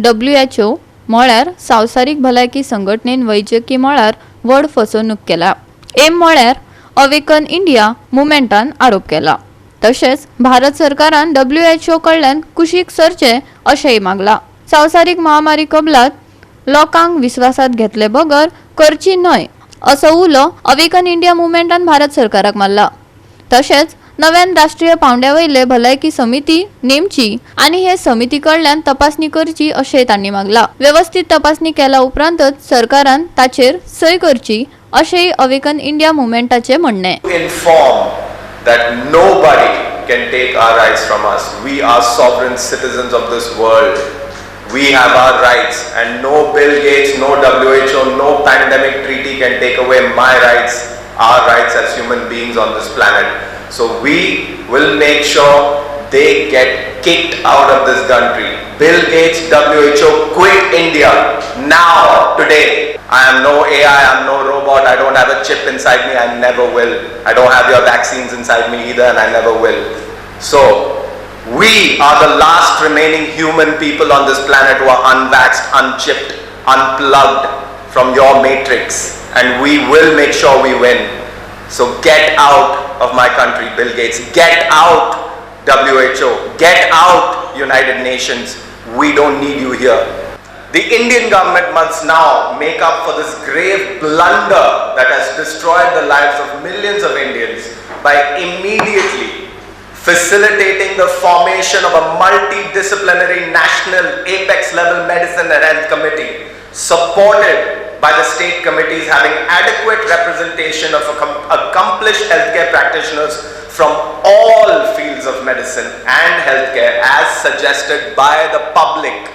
WHO म्हळ्यार संवसारीक भलायकी संघटनेन वैजकी मळार व्हड फसवणूक केला। एम म्हळ्यार अवेकन इंडिया मुवमेंटान आरोप केला। तशेंच भारत सरकारान WHO कडल्यान कुशीक सरचे अशेंय मागला। संवसारीक महामारी कबलात लोकांक विश्वासात घेतले बगर करची न्हय असो उलो अवेकन इंडिया मुवमेंटान भारत सरकाराक मारला। तशेंच नव्यान राष्ट्रीय पावंड्यावयले भलायकी समिती नेमची आणि हे समिती कडल्यान तपासणी करची अशेंय तांणी मागला। व्यवस्थित तपासणी केल्या उपरांतच सरकारान ताचेर सय करची अशेंय अवेकन इंडिया मुवमेंटाचे म्हणणे। That nobody can take our rights from us. We are sovereign citizens of this world. We have our rights, and no Bill Gates, no WHO, no pandemic treaty can take away my rights, our rights as human beings on this planet. So we will make sure they get kicked out of this country. Bill Gates, WHO, quit India now, today. I am no AI, I am no robot, I don't have a chip inside me, I never will. I don't have your vaccines inside me either, and I never will. So, we are the last remaining human people on this planet who are unvaxxed, unchipped, unplugged from your matrix, and we will make sure we win. So get out of my country, Bill Gates. Get out, WHO. Get out, United Nations. We don't need you here. The Indian government must now make up for this grave blunder that has destroyed the lives of millions of Indians by immediately facilitating the formation of a multidisciplinary national apex level medicine and health committee supported by the state committees having adequate representation of accomplished healthcare practitioners from all fields of medicine and healthcare as suggested by the public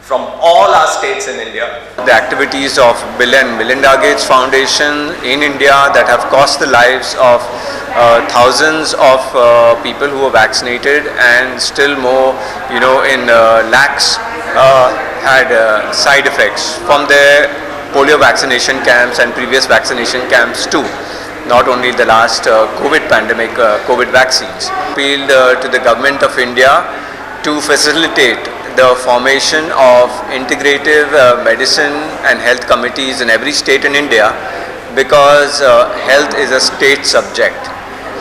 from all our states in India. The activities of Bill and Melinda Gates Foundation in India that have cost the lives of thousands of people who were vaccinated, and still more, in lakhs had side effects from their polio vaccination camps and previous vaccination camps too. Not only the last COVID pandemic, COVID vaccines. Appealed to the government of India to facilitate the formation of integrative medicine and health committees in every state in India, because health is a state subject,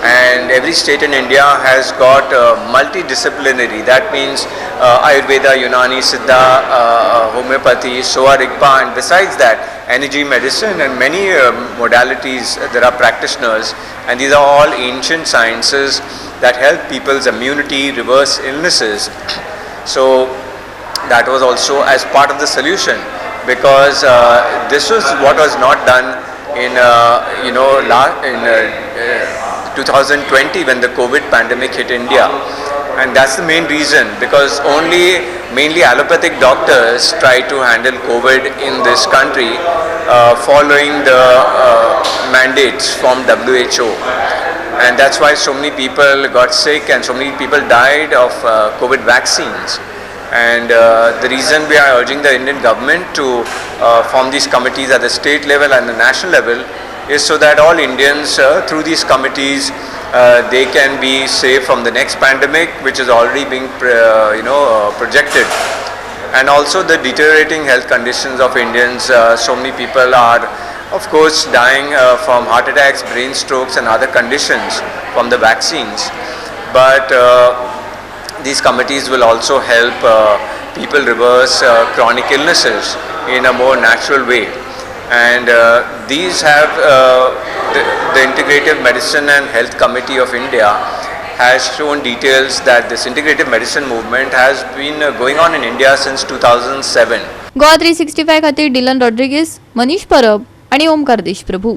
and every state in India has got multidisciplinary. That means Ayurveda, Unani, Siddha, homeopathy, Soa Rigpa, and besides that energy medicine and many modalities. There are practitioners, and these are all ancient sciences that help people's immunity, reverse illnesses. So that was also as part of the solution, because this was what was not done in 2020 when the COVID pandemic hit India. And that's the main reason, because mainly allopathic doctors try to handle COVID in this country, following the mandates from WHO. And that's why so many people got sick and so many people died of COVID vaccines. And the reason we are urging the Indian government to form these committees at the state level and the national level is so that all Indians through these committees they can be safe from the next pandemic, which is already being projected. And also the deteriorating health conditions of Indians. So many people are of course dying from heart attacks, brain strokes and other conditions from the vaccines. But these committees will also help people reverse chronic illnesses in a more natural way. And these have the Integrative Medicine and Health Committee of India has shown details that this integrative medicine movement has been going on in India since 2007. GOA365 खातीर Dylan Rodrigues, Manish परब आणि ओमकार देशप्रभू।